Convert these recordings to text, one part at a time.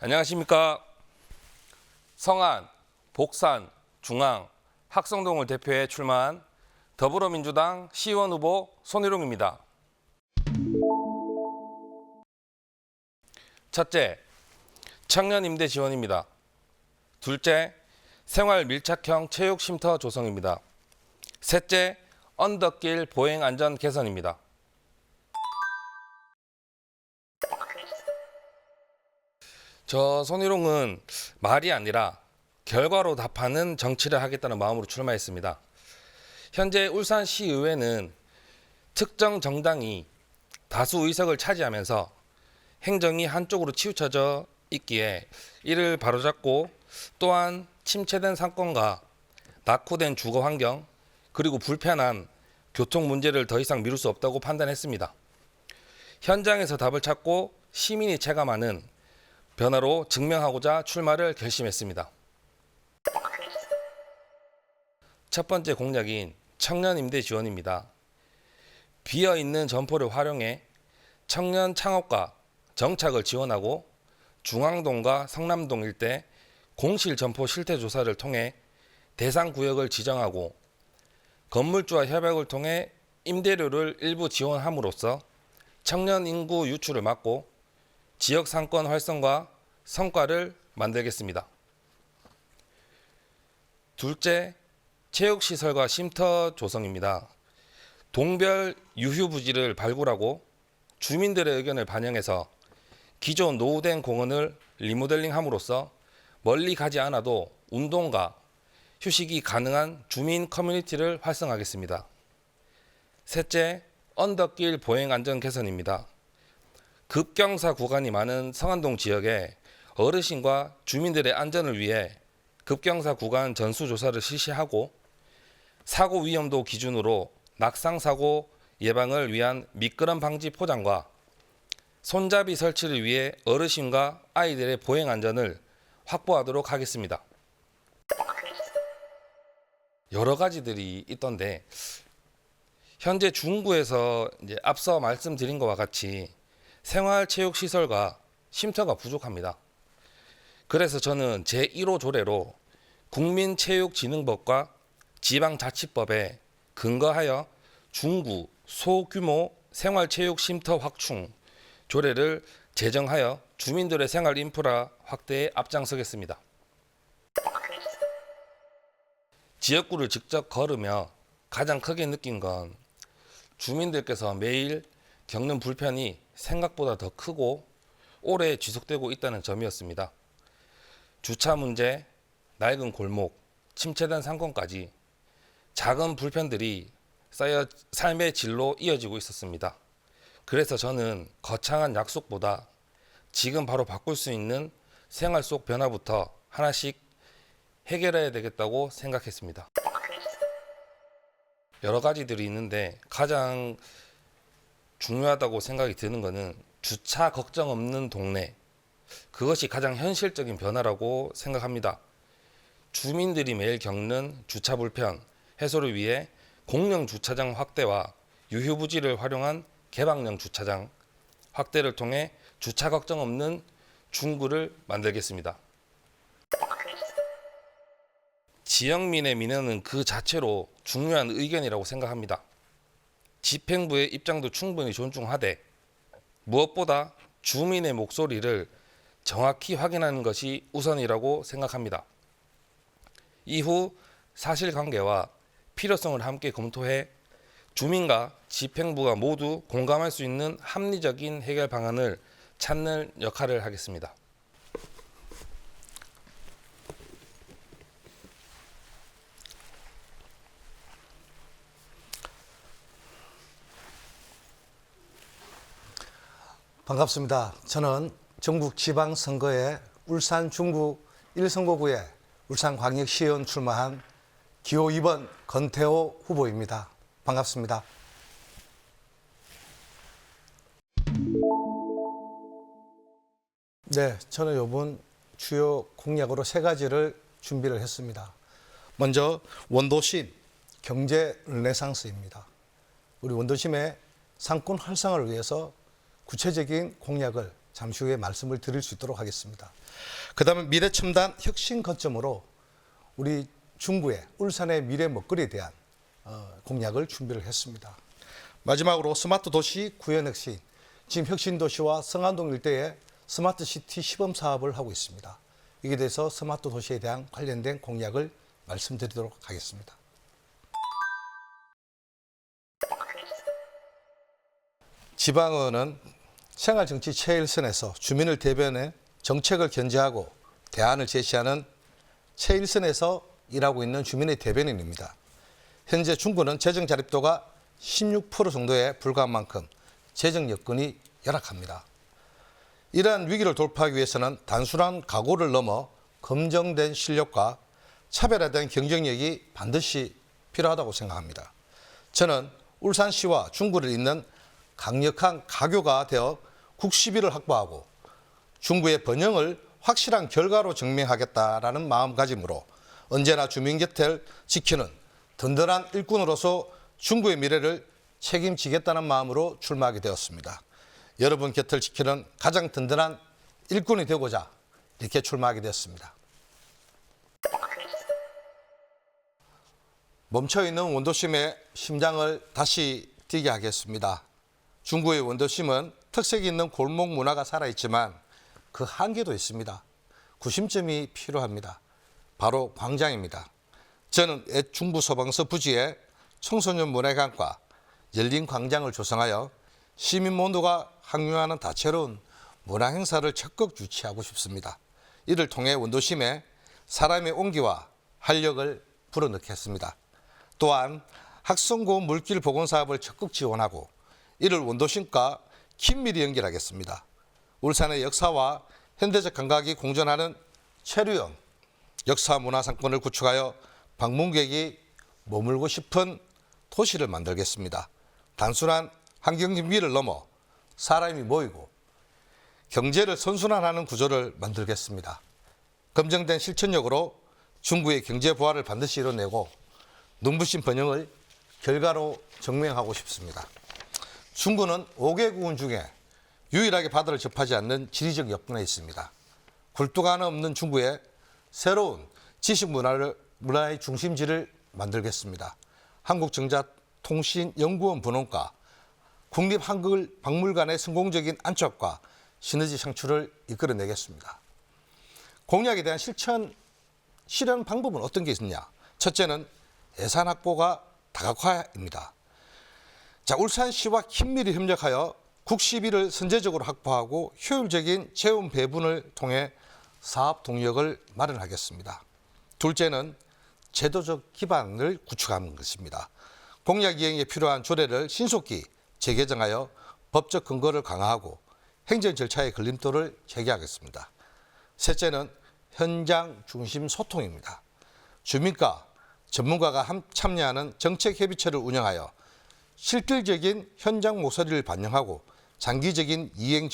안녕하십니까. 성안, 복산, 중앙, 학성동을 대표해 출마한 더불어민주당 시의원 후보 손희룡입니다. 첫째, 청년 임대 지원입니다. 둘째, 생활 밀착형 체육 쉼터 조성입니다. 셋째, 언덕길 보행 안전 개선입니다. 저 손희룡은 말이 아니라 결과로 답하는 정치를 하겠다는 마음으로 출마했습니다. 현재 울산시의회는 특정 정당이 다수 의석을 차지하면서 행정이 한쪽으로 치우쳐져 있기에 이를 바로잡고 또한 침체된 상권과 낙후된 주거 환경 그리고 불편한 교통 문제를 더 이상 미룰 수 없다고 판단했습니다. 현장에서 답을 찾고 시민이 체감하는 변화로 증명하고자 출마를 결심했습니다. 첫 번째 공약인 청년 임대 지원입니다. 비어있는 점포를 활용해 청년 창업과 정착을 지원하고 중앙동과 성남동 일대 공실 점포 실태 조사를 통해 대상 구역을 지정하고 건물주와 협약을 통해 임대료를 일부 지원함으로써 청년 인구 유출을 막고 지역 상권 활성화 성과를 만들겠습니다. 둘째, 체육시설과 쉼터 조성입니다. 동별 유휴부지를 발굴하고 주민들의 의견을 반영해서 기존 노후된 공원을 리모델링함으로써 멀리 가지 않아도 운동과 휴식이 가능한 주민 커뮤니티를 활성화하겠습니다. 셋째, 언덕길 보행 안전 개선입니다. 급경사 구간이 많은 성안동 지역에 어르신과 주민들의 안전을 위해 급경사 구간 전수조사를 실시하고 사고 위험도 기준으로 낙상사고 예방을 위한 미끄럼 방지 포장과 손잡이 설치를 위해 어르신과 아이들의 보행 안전을 확보하도록 하겠습니다. 여러 가지들이 있던데 현재 중구에서 이제 앞서 말씀드린 것과 같이 생활체육시설과 쉼터가 부족합니다. 그래서 저는 제1호 조례로 국민체육진흥법과 지방자치법에 근거하여 중구 소규모 생활체육쉼터 확충 조례를 제정하여 주민들의 생활 인프라 확대에 앞장서겠습니다. 지역구를 직접 걸으며 가장 크게 느낀 건 주민들께서 매일 겪는 불편이 생각보다 더 크고 오래 지속되고 있다는 점이었습니다. 주차 문제, 낡은 골목, 침체된 상권까지 작은 불편들이 쌓여 삶의 질로 이어지고 있었습니다. 그래서 저는 거창한 약속보다 지금 바로 바꿀 수 있는 생활 속 변화부터 하나씩 해결해야 되겠다고 생각했습니다. 여러 가지들이 있는데 가장 중요하다고 생각이 드는 것은 주차 걱정 없는 동네, 그것이 가장 현실적인 변화라고 생각합니다. 주민들이 매일 겪는 주차 불편 해소를 위해 공영 주차장 확대와 유휴부지를 활용한 개방형 주차장 확대를 통해 주차 걱정 없는 중구를 만들겠습니다. 지역민의 민원은 그 자체로 중요한 의견이라고 생각합니다. 집행부의 입장도 충분히 존중하되 무엇보다 주민의 목소리를 정확히 확인하는 것이 우선이라고 생각합니다. 이후 사실관계와 필요성을 함께 검토해 주민과 집행부가 모두 공감할 수 있는 합리적인 해결 방안을 찾는 역할을 하겠습니다. 반갑습니다. 저는 전국 지방선거에 울산 중구 1선거구에 울산광역시의원 출마한 기호 2번 건태호 후보입니다. 반갑습니다. 네, 저는 이번 주요 공약으로 3가지를 준비를 했습니다. 먼저 원도심 경제 르네상스입니다. 우리 원도심의 상권 활성화를 위해서 구체적인 공약을 잠시 후에 말씀을 드릴 수 있도록 하겠습니다. 그다음에 미래첨단 혁신 거점으로 우리 중구의 울산의 미래 먹거리에 대한 공약을 준비를 했습니다. 마지막으로 스마트 도시 구현 혁신, 지금 혁신 도시와 성안동 일대에 스마트 시티 시범 사업을 하고 있습니다. 이에 대해서 스마트 도시에 대한 관련된 공약을 말씀드리도록 하겠습니다. 지방의원은 생활정치 최일선에서 주민을 대변해 정책을 견제하고 대안을 제시하는 최일선에서 일하고 있는 주민의 대변인입니다. 현재 중구는 재정 자립도가 16% 정도에 불과한 만큼 재정 여건이 열악합니다. 이러한 위기를 돌파하기 위해서는 단순한 각오를 넘어 검증된 실력과 차별화된 경쟁력이 반드시 필요하다고 생각합니다. 저는 울산시와 중구를 잇는 강력한 가교가 되어 국시비를 확보하고 중구의 번영을 확실한 결과로 증명하겠다라는 마음가짐으로 언제나 주민 곁을 지키는 든든한 일꾼으로서 중구의 미래를 책임지겠다는 마음으로 출마하게 되었습니다. 여러분 곁을 지키는 가장 든든한 일꾼이 되고자 이렇게 출마하게 되었습니다. 멈춰있는 원도심의 심장을 다시 뛰게 하겠습니다. 중구의 원도심은 특색이 있는 골목 문화가 살아있지만 그 한계도 있습니다. 구심점이 필요합니다. 바로 광장입니다. 저는 옛 중부 소방서 부지에 청소년 문화회관과 열린 광장을 조성하여 시민 모두가 항유하는 다채로운 문화 행사를 적극 유치하고 싶습니다. 이를 통해 원도심에 사람의 온기와 활력을 불어넣겠습니다. 또한 학성고 물길 복원 사업을 적극 지원하고 이를 원도심과 긴밀히 연결하겠습니다. 울산의 역사와 현대적 감각이 공존하는 체류형 역사 문화 상권을 구축하여 방문객이 머물고 싶은 도시를 만들겠습니다. 단순한 환경 정비를 넘어 사람이 모이고 경제를 선순환하는 구조를 만들겠습니다. 검증된 실천력으로 중구의 경제 부활을 반드시 이뤄내고 눈부신 번영을 결과로 증명하고 싶습니다. 중구는 5개 구군 중에 유일하게 바다를 접하지 않는 지리적 여건에 있습니다. 굴뚝 하나 없는 중구에 새로운 지식 문화의 중심지를 만들겠습니다. 한국정자통신연구원 분원과 국립한글박물관의 성공적인 안착과 시너지 창출을 이끌어내겠습니다. 공약에 대한 실현 방법은 어떤 게 있느냐? 첫째는 예산 확보가 다각화입니다. 자, 울산시와 긴밀히 협력하여 국시비를 선제적으로 확보하고 효율적인 재원 배분을 통해 사업 동력을 마련하겠습니다. 둘째는 제도적 기반을 구축하는 것입니다. 공약 이행에 필요한 조례를 신속히 재개정하여 법적 근거를 강화하고 행정 절차의 걸림돌을 제거하겠습니다. 셋째는 현장 중심 소통입니다. 주민과 전문가가 참여하는 정책협의체를 운영하여 실질적인 현장 목소리를 반영하고 장기적인 이행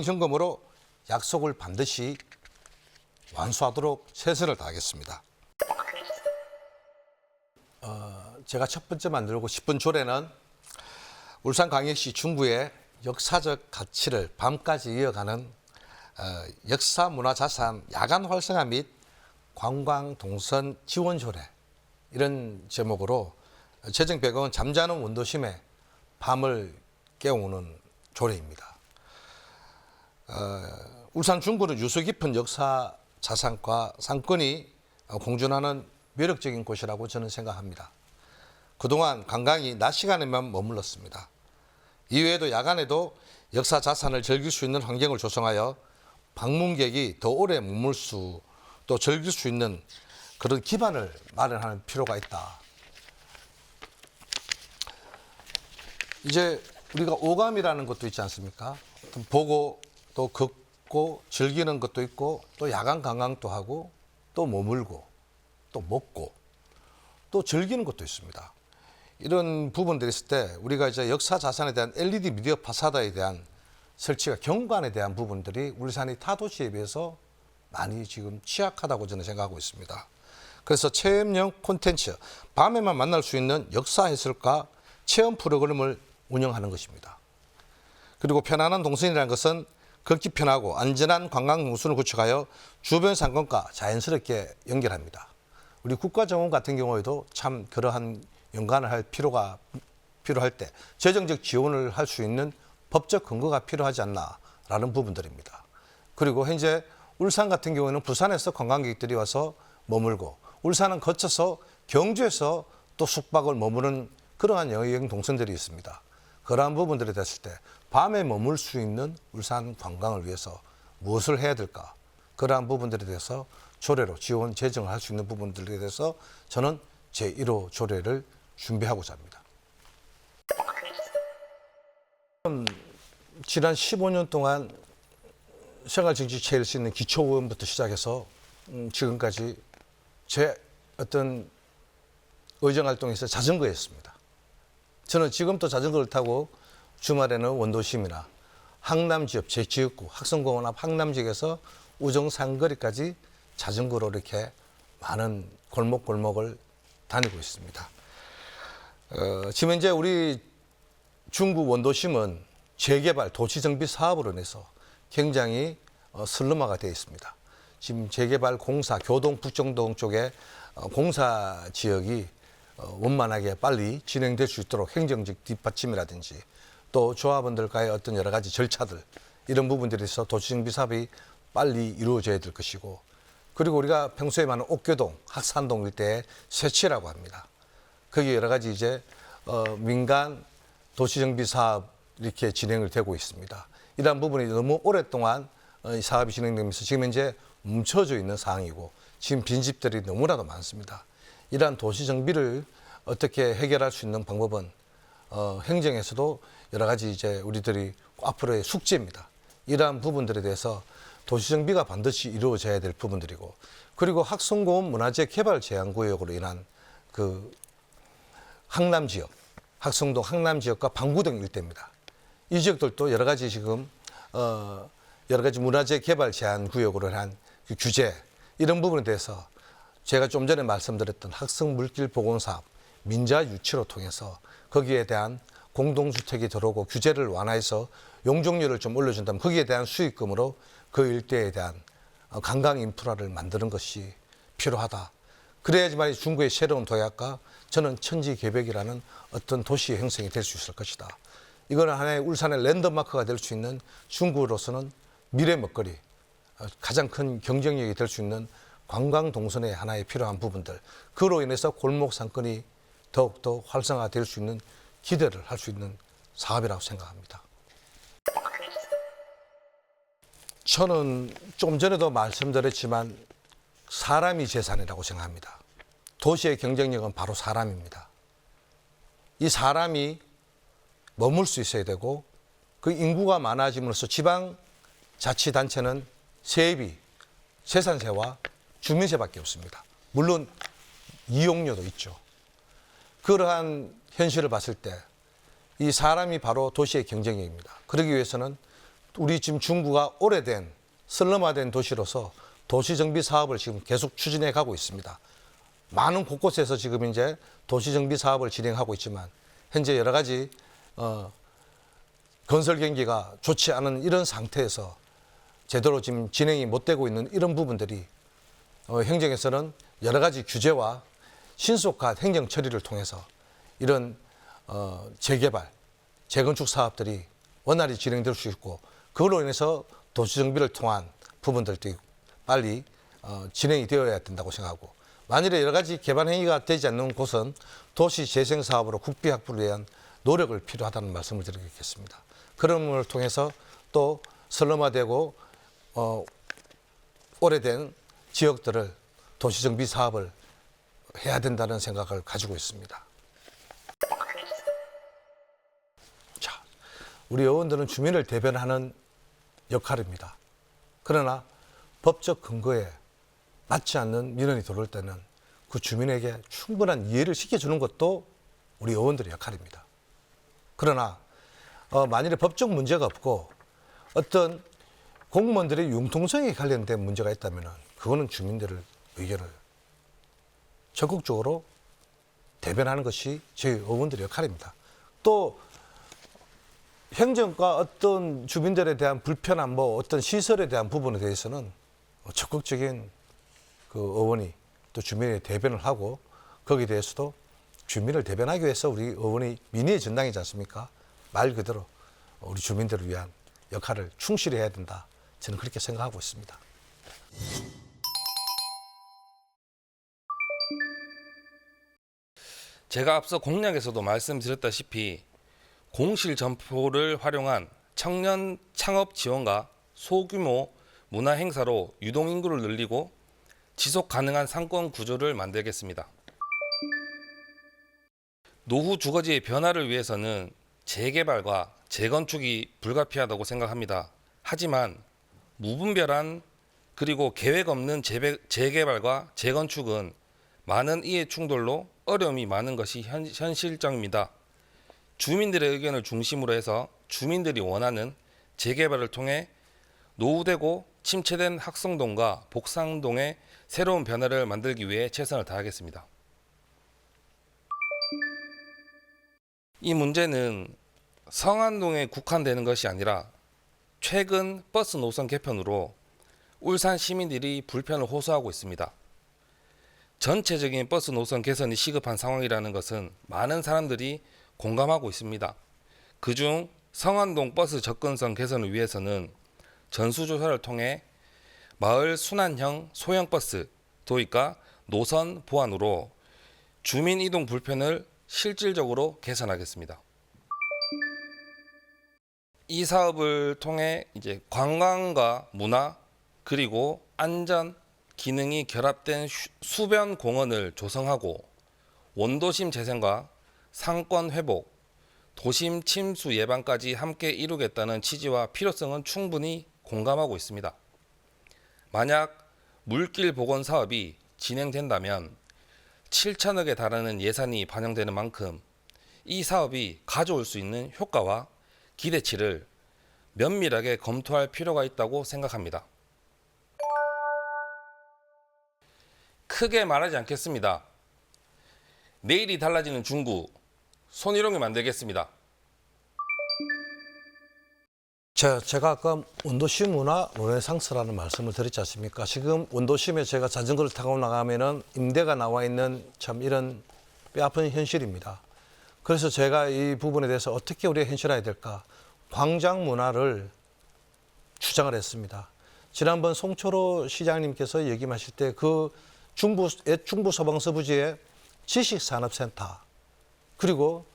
점검으로 약속을 반드시 완수하도록 최선을 다하겠습니다. 제가 첫 번째 만들고 싶은 조례는 울산광역시 중구의 역사적 가치를 밤까지 이어가는 역사문화자산 야간 활성화 및 관광동선 지원 조례, 이런 제목으로 재정 배경은 잠자는 원도심에 밤을 깨우는 조례입니다. 울산 중구는 유서 깊은 역사 자산과 상권이 공존하는 매력적인 곳이라고 저는 생각합니다. 그동안 관광이 낮 시간에만 머물렀습니다. 이외에도 야간에도 역사 자산을 즐길 수 있는 환경을 조성하여 방문객이 더 오래 머물 수, 또 즐길 수 있는 그런 기반을 마련하는 필요가 있다. 이제 우리가 오감이라는 것도 있지 않습니까? 보고 또 걷고 즐기는 것도 있고 또 야간 관광도 하고 또 머물고 또 먹고 또 즐기는 것도 있습니다. 이런 부분들이 있을 때 우리가 이제 역사 자산에 대한 LED 미디어 파사다에 대한 설치가 경관에 대한 부분들이 울산이 타 도시에 비해서 많이 지금 취약하다고 저는 생각하고 있습니다. 그래서 체험형 콘텐츠, 밤에만 만날 수 있는 역사 해설과 체험 프로그램을 운영하는 것입니다. 그리고 편안한 동선이라는 것은 걷기 편하고 안전한 관광 농순을 구축하여 주변 상권과 자연스럽게 연결합니다. 우리 국가정원 같은 경우에도 참 그러한 연관을 할 필요가 필요할 때 재정적 지원을 할 수 있는 법적 근거가 필요하지 않나라는 부분들입니다. 그리고 현재 울산 같은 경우에는 부산에서 관광객들이 와서 머물고 울산은 거쳐서 경주에서 또 숙박을 머무는 그러한 여행 동선들이 있습니다. 그러한 부분들이 됐을 때 밤에 머물 수 있는 울산 관광을 위해서 무엇을 해야 될까? 그러한 부분들에 대해서 조례로 지원 재정을 할 수 있는 부분들에 대해서 저는 제1호 조례를 준비하고자 합니다. 지난 15년 동안 생활정치 체일 수 있는 기초의원부터 시작해서 지금까지 제 어떤 의정활동에서 자전거였습니다. 저는 지금도 자전거를 타고 주말에는 원도심이나 항남 지역, 제 지역구, 학성공원 앞 항남 지역에서 우정상거리까지 자전거로 이렇게 많은 골목골목을 다니고 있습니다. 지금 현재 우리 중구 원도심은 재개발, 도시정비 사업으로 인해서 굉장히 슬럼화가 되어 있습니다. 지금 재개발 공사, 교동, 북정동 쪽에 공사 지역이 원만하게 빨리 진행될 수 있도록 행정적 뒷받침이라든지 또 조합원들과의 어떤 여러 가지 절차들 이런 부분들에 있어서 도시정비 사업이 빨리 이루어져야 될 것이고 그리고 우리가 평소에 많은 옥교동, 학산동 일대의 쇠치라고 합니다. 거기 여러 가지 이제 민간 도시정비 사업 이렇게 진행을 되고 있습니다. 이러한 부분이 너무 오랫동안 이 사업이 진행되면서 지금 현재 멈춰져 있는 상황이고 지금 빈집들이 너무나도 많습니다. 이러한 도시 정비를 어떻게 해결할 수 있는 방법은 행정에서도 여러 가지 이제 우리들이 앞으로의 숙제입니다. 이러한 부분들에 대해서 도시 정비가 반드시 이루어져야 될 부분들이고 그리고 학성공원 문화재 개발 제한 구역으로 인한 그 항남 지역, 학성동 항남 지역과 방구동 일대입니다. 이 지역들도 여러 가지 지금 여러 가지 문화재 개발 제한 구역으로 한 그 규제 이런 부분에 대해서 제가 좀 전에 말씀드렸던 학성 물길 복원 사업 민자 유치로 통해서 거기에 대한 공동주택이 들어오고 규제를 완화해서 용적률을 좀 올려준다면 거기에 대한 수익금으로 그 일대에 대한 관광 인프라를 만드는 것이 필요하다. 그래야지만 중구의 새로운 도약과 저는 천지개벽이라는 어떤 도시 형성이 될 수 있을 것이다. 이거는 하나의 울산의 랜드마크가 될 수 있는 중구로서는 미래 먹거리, 가장 큰 경쟁력이 될 수 있는 관광 동선의 하나의 필요한 부분들, 그로 인해서 골목 상권이 더욱더 활성화될 수 있는 기대를 할 수 있는 사업이라고 생각합니다. 저는 좀 전에도 말씀드렸지만 사람이 재산이라고 생각합니다. 도시의 경쟁력은 바로 사람입니다. 이 사람이 머물 수 있어야 되고 그 인구가 많아짐으로써 지방자치단체는 세비, 재산세와 주민세밖에 없습니다. 물론 이용료도 있죠. 그러한 현실을 봤을 때 이 사람이 바로 도시의 경쟁력입니다. 그러기 위해서는 우리 지금 중구가 오래된 슬럼화된 도시로서 도시정비 사업을 지금 계속 추진해 가고 있습니다. 많은 곳곳에서 지금 이제 도시정비 사업을 진행하고 있지만 현재 여러 가지 건설 경기가 좋지 않은 이런 상태에서 제대로 지금 진행이 못 되고 있는 이런 부분들이 행정에서는 여러 가지 규제와 신속한 행정 처리를 통해서 이런 재개발, 재건축 사업들이 원활히 진행될 수 있고 그걸로 인해서 도시정비를 통한 부분들도 빨리 진행이 되어야 된다고 생각하고 만일에 여러 가지 개발 행위가 되지 않는 곳은 도시 재생 사업으로 국비 확보를 위한 노력을 필요하다는 말씀을 드리겠습니다. 그런 걸 통해서 또 슬럼화되고 오래된 지역들을 도시정비 사업을 해야 된다는 생각을 가지고 있습니다. 자, 우리 의원들은 주민을 대변하는 역할입니다. 그러나 법적 근거에 맞지 않는 민원이 들어올 때는 그 주민에게 충분한 이해를 시켜주는 것도 우리 의원들의 역할입니다. 그러나 만일에 법적 문제가 없고 어떤 공무원들의 융통성에 관련된 문제가 있다면 그거는 주민들의 의견을 적극적으로 대변하는 것이 저희 의원들의 역할입니다. 또 행정과 어떤 주민들에 대한 불편함, 어떤 시설에 대한 부분에 대해서는 적극적인 그 의원이 또 주민의 대변을 하고 거기에 대해서도 주민을 대변하기 위해서 우리 의원이 민의의 전당이지 않습니까? 말 그대로 우리 주민들을 위한 역할을 충실히 해야 된다. 저는 그렇게 생각하고 있습니다. 제가 앞서 공약에서도 말씀드렸다시피 공실 점포를 활용한 청년 창업 지원과 소규모 문화 행사로 유동 인구를 늘리고 지속 가능한 상권 구조를 만들겠습니다. 노후 주거지의 변화를 위해서는 재개발과 재건축이 불가피하다고 생각합니다. 하지만 무분별한 그리고 계획 없는 재개발과 재건축은 많은 이해 충돌로 어려움이 많은 것이 현실적입니다. 주민들의 의견을 중심으로 해서 주민들이 원하는 재개발을 통해 노후되고 침체된 학성동과 복상동의 새로운 변화를 만들기 위해 최선을 다하겠습니다. 이 문제는 성안동에 국한되는 것이 아니라 최근 버스 노선 개편으로 울산 시민들이 불편을 호소하고 있습니다. 전체적인 버스 노선 개선이 시급한 상황이라는 것은 많은 사람들이 공감하고 있습니다. 그중 성안동 버스 접근성 개선을 위해서는 전수조사를 통해 마을 순환형 소형 버스 도입과 노선 보완으로 주민 이동 불편을 실질적으로 개선하겠습니다. 이 사업을 통해 이제 관광과 문화 그리고 안전 기능이 결합된 수변 공원을 조성하고 원도심 재생과 상권 회복, 도심 침수 예방까지 함께 이루겠다는 취지와 필요성은 충분히 공감하고 있습니다. 만약 물길 복원 사업이 진행된다면 7천억에 달하는 예산이 반영되는 만큼 이 사업이 가져올 수 있는 효과와 기대치를 면밀하게 검토할 필요가 있다고 생각합니다. 크게 말하지 않겠습니다. 내일이 달라지는 중구, 손희룡이 만들겠습니다. 제가 아까 원도심 문화 르네상스라는 말씀을 드렸지 않습니까? 지금 원도심에 제가 자전거를 타고 나가면은 임대가 나와 있는 참 이런 뼈아픈 현실입니다. 그래서 제가 이 부분에 대해서 어떻게 우리가 현실화해야 될까? 광장 문화를 주장을 했습니다. 지난번 송철호 시장님께서 얘기하실 때 그 중부 소방서 부지에 지식산업센터 그리고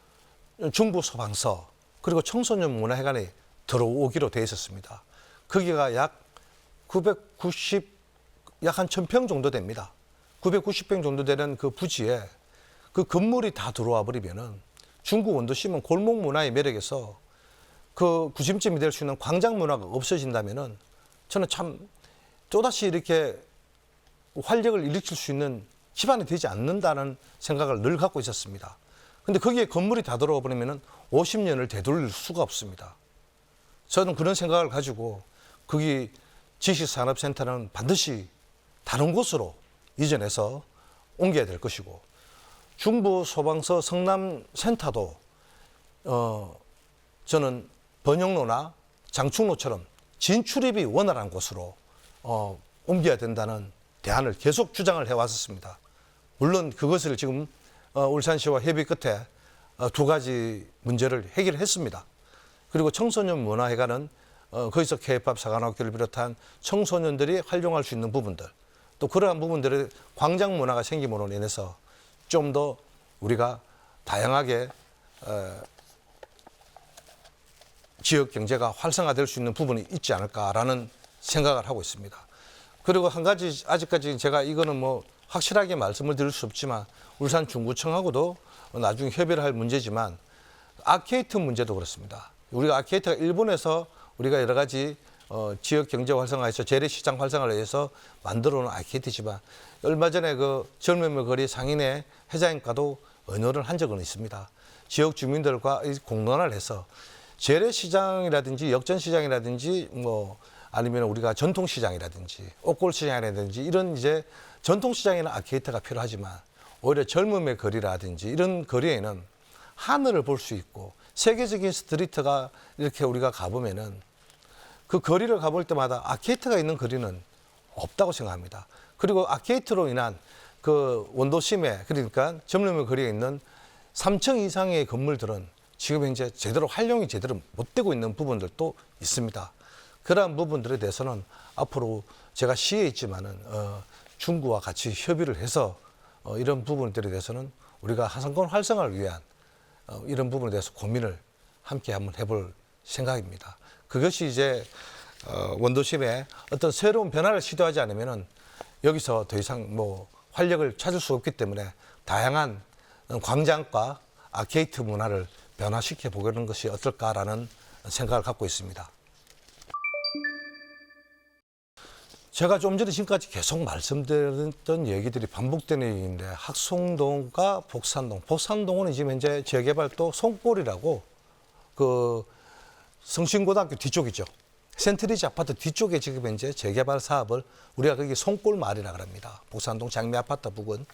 중부 소방서 그리고 청소년 문화회관이 들어오기로 돼 있었습니다. 거기가 약 한 1000평 정도 됩니다. 990평 정도 되는 그 부지에 그 건물이 다 들어와 버리면은 중구 원도심은 골목 문화의 매력에서 그 구심점이 될 수 있는 광장 문화가 없어진다면은 저는 참 또다시 이렇게 활력을 일으킬 수 있는 기반이 되지 않는다는 생각을 늘 갖고 있었습니다. 근데 거기에 건물이 다 들어와 버리면은 50년을 되돌릴 수가 없습니다. 저는 그런 생각을 가지고 거기 지식산업센터는 반드시 다른 곳으로 이전해서 옮겨야 될 것이고 중부소방서 성남센터도 저는 번영로나 장충로처럼 진출입이 원활한 곳으로 옮겨야 된다는 대안을 계속 주장을 해왔었습니다. 물론 그것을 지금 울산시와 협의 끝에 두 가지 문제를 해결했습니다. 그리고 청소년 문화회관은 거기서 K-팝 사관학교를 비롯한 청소년들이 활용할 수 있는 부분들 또 그러한 부분들의 광장 문화가 생김으로 인해서 좀 더 우리가 다양하게 지역 경제가 활성화될 수 있는 부분이 있지 않을까라는 생각을 하고 있습니다. 그리고 한 가지 아직까지 제가 이거는 뭐 확실하게 말씀을 드릴 수 없지만 울산 중구청하고도 나중에 협의를 할 문제지만 아케이트 문제도 그렇습니다. 우리가 아케이트가 일본에서 우리가 여러 가지 지역 경제 활성화에서 재래시장 활성화를 위해서 만들어 놓은 아케이트지만 얼마 전에 그 젊음의 거리 상인회 회장님과도 의논을 한 적은 있습니다. 지역 주민들과 공론화를 해서 재래시장이라든지 역전시장이라든지 뭐 아니면 우리가 전통시장이라든지 옥골시장이라든지 이런 이제 전통시장에는 아키테크가 필요하지만 오히려 젊음의 거리라든지 이런 거리에는 하늘을 볼 수 있고 세계적인 스트리트가 이렇게 우리가 가보면은 그 거리를 가볼 때마다 아키테크가 있는 거리는 없다고 생각합니다. 그리고 아키테크로 인한 그 원도심에 그러니까 젊음의 거리에 있는 3층 이상의 건물들은 지금 현재 제대로 활용이 제대로 못 되고 있는 부분들도 있습니다. 그러한 부분들에 대해서는 앞으로 제가 시에 있지만은 중구와 같이 협의를 해서 이런 부분들에 대해서는 우리가 하상권 활성화를 위한 이런 부분에 대해서 고민을 함께 한번 해볼 생각입니다. 그것이 이제 원도심에 어떤 새로운 변화를 시도하지 않으면은 여기서 더 이상 뭐 활력을 찾을 수 없기 때문에 다양한 광장과 아케이트 문화를 변화시켜 보려는 것이 어떨까라는 생각을 갖고 있습니다. 제가 좀 전에 지금까지 계속 말씀드렸던 얘기들이 반복되는 얘기인데 학송동과 복산동, 복산동은 지금 현재 재개발 또 송골이라고 그 성신고등학교 뒤쪽이죠. 센트리지 아파트 뒤쪽에 지금 현재 재개발 사업을 우리가 거기 송골 마을이라고 합니다. 복산동 장미 아파트 부근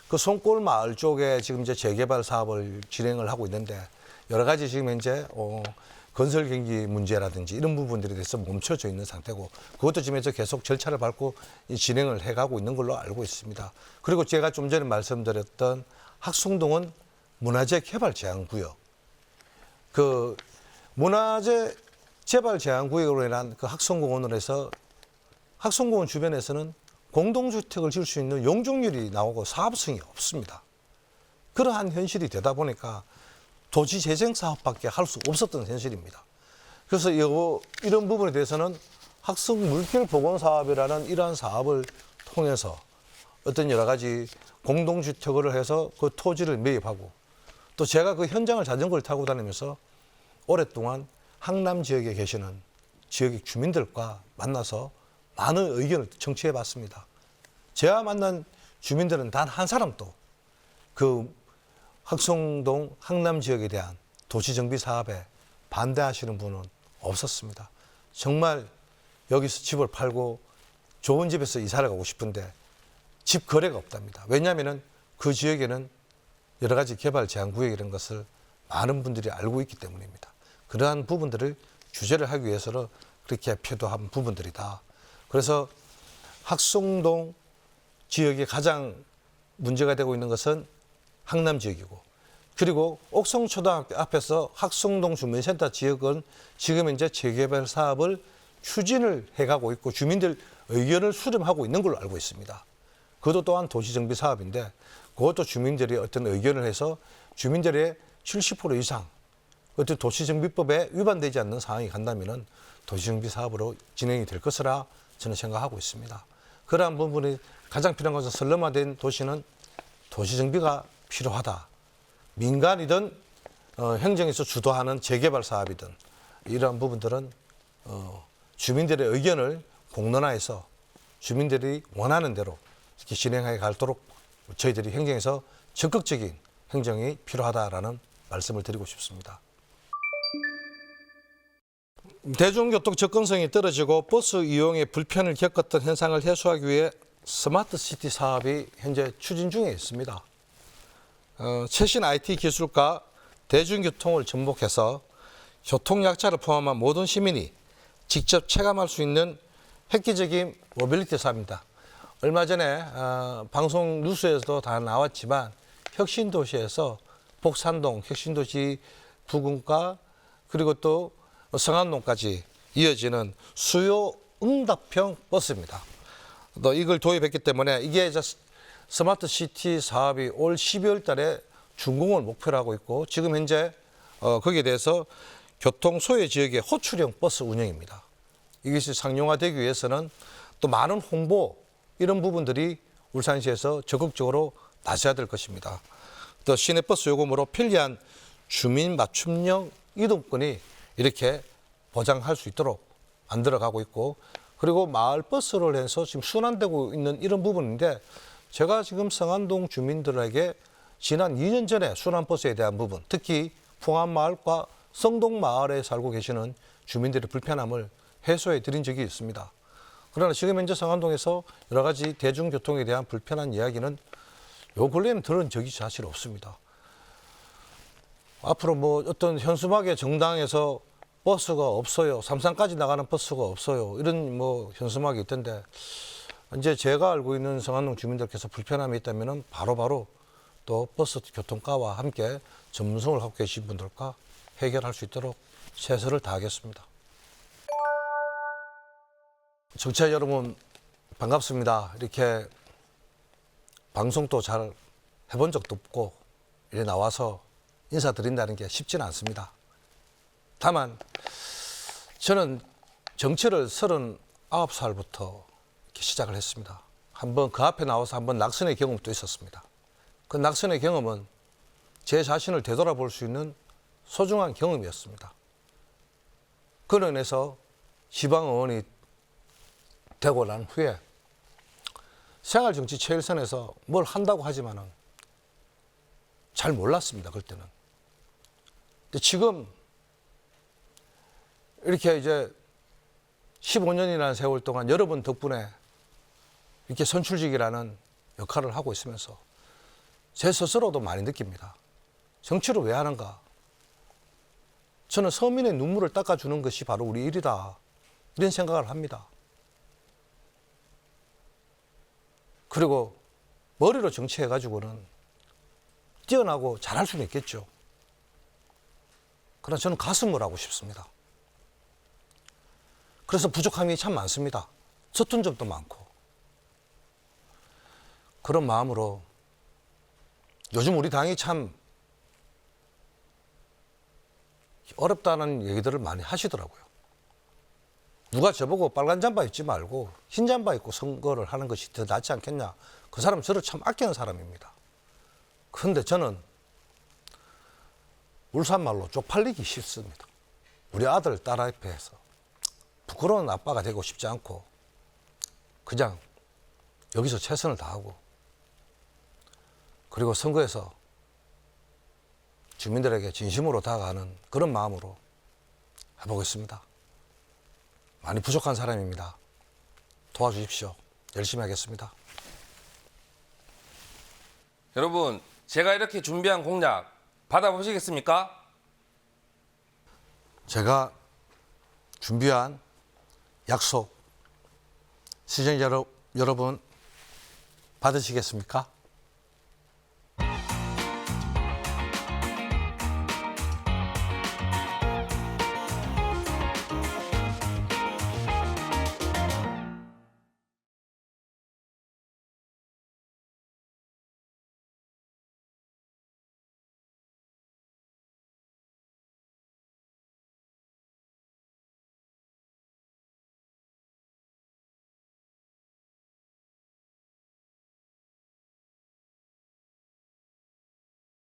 그 송골 마을 쪽에 지금 이제 재개발 사업을 진행을 하고 있는데 여러 가지 지금 현재 건설 경기 문제라든지 이런 부분들에 대해서 멈춰져 있는 상태고 그것도 지금 현재 계속 절차를 밟고 진행을 해가고 있는 걸로 알고 있습니다. 그리고 제가 좀 전에 말씀드렸던 학송동은 문화재 개발 제한 구역. 그 문화재 재발 제한 구역으로 인한 그 학송공원으로 해서 학송공원 주변에서는 공동주택을 지을 수 있는 용적률이 나오고 사업성이 없습니다. 그러한 현실이 되다 보니까 도시재생 사업밖에 할 수 없었던 현실입니다. 그래서 이런 부분에 대해서는 학생 물길 복원 사업이라는 이러한 사업을 통해서 어떤 여러 가지 공동주택을 해서 그 토지를 매입하고 또 제가 그 현장을 자전거를 타고 다니면서 오랫동안 항남 지역에 계시는 지역의 주민들과 만나서 많은 의견을 청취해 봤습니다. 제가 만난 주민들은 단 한 사람도 그 학송동 항남 지역에 대한 도시정비 사업에 반대하시는 분은 없었습니다. 정말 여기서 집을 팔고 좋은 집에서 이사를 가고 싶은데 집 거래가 없답니다. 왜냐하면 그 지역에는 여러 가지 개발 제한 구역이라는 것을 많은 분들이 알고 있기 때문입니다. 그러한 부분들을 규제를 하기 위해서는 그렇게 필요한 부분들이다. 그래서 학송동 지역이 가장 문제가 되고 있는 것은 항남 지역이고 그리고 옥성초등학교 앞에서 학송동 주민센터 지역은 지금 현재 재개발 사업을 추진을 해가고 있고 주민들 의견을 수렴하고 있는 걸로 알고 있습니다. 그것도 또한 도시정비 사업인데 그것도 주민들이 어떤 의견을 해서 주민들의 70% 이상 어떤 도시정비법에 위반되지 않는 상황이 간다면 도시정비 사업으로 진행이 될 것이라 저는 생각하고 있습니다. 그러한 부분이 가장 필요한 것은 선렴화된 도시는 도시정비가 필요하다. 민간이든 행정에서 주도하는 재개발 사업이든 이러한 부분들은 주민들의 의견을 공론화해서 주민들이 원하는 대로 이렇게 진행해 가도록 저희들이 행정에서 적극적인 행정이 필요하다라는 말씀을 드리고 싶습니다. 대중교통 접근성이 떨어지고 버스 이용에 불편을 겪었던 현상을 해소하기 위해 스마트시티 사업이 현재 추진 중에 있습니다. 최신 IT 기술과 대중교통을 접목해서 교통약자를 포함한 모든 시민이 직접 체감할 수 있는 획기적인 모빌리티 사업입니다. 얼마 전에 방송 뉴스에서도 다 나왔지만 혁신도시에서 복산동 혁신도시 부근과 그리고 또 성안동까지 이어지는 수요 응답형 버스입니다. 또 이걸 도입했기 때문에 이게 이제 스마트 시티 사업이 올 12월 달에 준공을 목표로 하고 있고 지금 현재 거기에 대해서 교통 소외 지역의 호출형 버스 운영입니다. 이것이 상용화되기 위해서는 또 많은 홍보 이런 부분들이 울산시에서 적극적으로 나서야 될 것입니다. 또 시내버스 요금으로 편리한 주민 맞춤형 이동권이 이렇게 보장할 수 있도록 만들어가고 있고 그리고 마을 버스를 해서 지금 순환되고 있는 이런 부분인데 제가 지금 성안동 주민들에게 지난 2년 전에 순환버스에 대한 부분 특히 풍암마을과 성동 마을에 살고 계시는 주민들의 불편함을 해소해 드린 적이 있습니다. 그러나 지금 현재 상암동에서 여러 가지 대중교통에 대한 불편한 이야기는 요 근래에는 들은 적이 사실 없습니다. 앞으로 뭐 어떤 현수막에 정당에서 버스가 없어요, 삼산까지 나가는 버스가 없어요, 이런 뭐 현수막이 있던데, 이제 제가 알고 있는 상암동 주민들께서 불편함이 있다면은 바로바로 또 버스 교통과와 함께 전문성을 갖고 계신 분들과 해결할 수 있도록 최선을 다하겠습니다. 정치자 여러분, 반갑습니다. 이렇게 방송도 잘 해본 적도 없고 이래 나와서 인사드린다는 게 쉽지는 않습니다. 다만 저는 정치를 39살부터 이렇게 시작을 했습니다. 한번 그 앞에 나와서 한번 낙선의 경험도 있었습니다. 그 낙선의 경험은 제 자신을 되돌아볼 수 있는 소중한 경험이었습니다. 그로 인해서 지방의원이 되고 난 후에 생활정치 최일선에서 뭘 한다고 하지만은 잘 몰랐습니다, 그때는. 근데 지금 이렇게 이제 15년이라는 세월 동안 여러분 덕분에 이렇게 선출직이라는 역할을 하고 있으면서 제 스스로도 많이 느낍니다. 정치를 왜 하는가? 저는 서민의 눈물을 닦아주는 것이 바로 우리 일이다, 이런 생각을 합니다. 그리고 머리로 정치해가지고는 뛰어나고 잘할 수는 있겠죠. 그러나 저는 가슴을 하고 싶습니다. 그래서 부족함이 참 많습니다. 서툰 점도 많고. 그런 마음으로 요즘 우리 당이 참 어렵다는 얘기들을 많이 하시더라고요. 누가 저보고 빨간 잠바 입지 말고 흰 잠바 입고 선거를 하는 것이 더 낫지 않겠냐. 그 사람 저를 참 아끼는 사람입니다. 그런데 저는 울산말로 쪽팔리기 싫습니다. 우리 아들, 딸 앞에서 부끄러운 아빠가 되고 싶지 않고 그냥 여기서 최선을 다하고 그리고 선거에서 주민들에게 진심으로 다가가는 그런 마음으로 해보겠습니다. 많이 부족한 사람입니다. 도와주십시오. 열심히 하겠습니다. 여러분, 제가 이렇게 준비한 공약 받아보시겠습니까? 제가 준비한 약속, 시청자 여러분 받으시겠습니까?